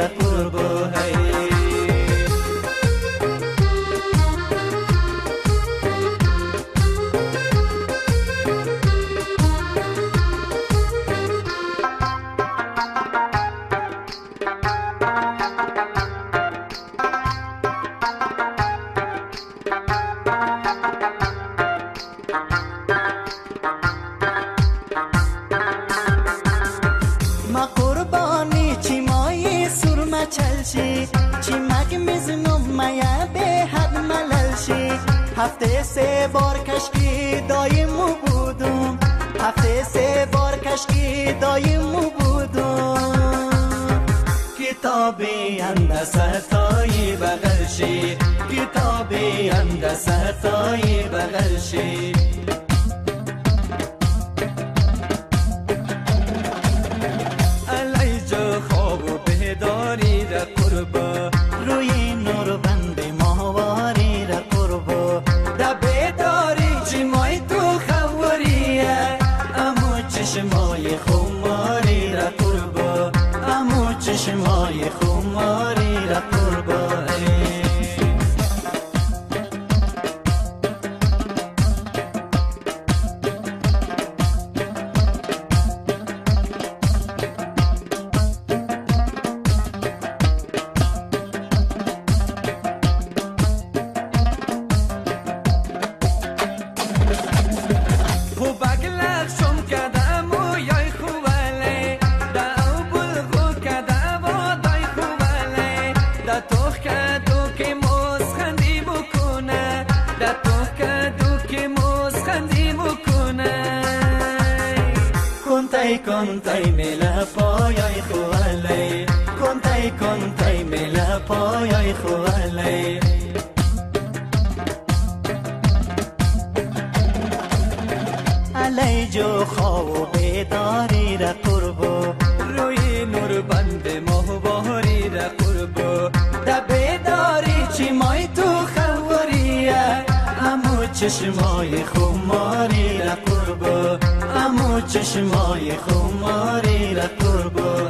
را قربو هی ما قربانی چی مای سرما چلشی چی مگ میزنم میا به حد مللشی هفته 3 بار کشکی دایمو بودم هفته 3 بار کشکی دایمو بودم کتابی اند ستایی بغلشی کتابی اند ستایی بغلشی داری را قربا روی نور بند ماهواری را قربا دا بیداری چی مای تو خوریه امو چشمای خماری را قربا امو چشمای خماری را قربا کنتای ملا پایای خوالی کنتای ملا پایای خوالی علی جو خواب بیداری را قربو روی نور بند ماهواری را قربو دا بیداری چی مای تو خوریه امو چشمای خماری را قربو امو چشمای خماری را قربو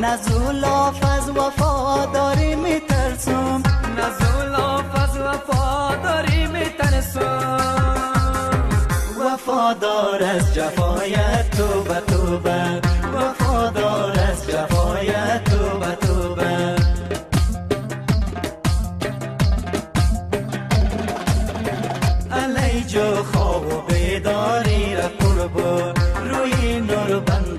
نزولاف از وفاداری میترسم نزولاف از وفاداری میترسم وفادار از جفایت توبه توبه وفادار از جفایت توبه توبه علی جو خواب و بیداری را قربو روی نور بند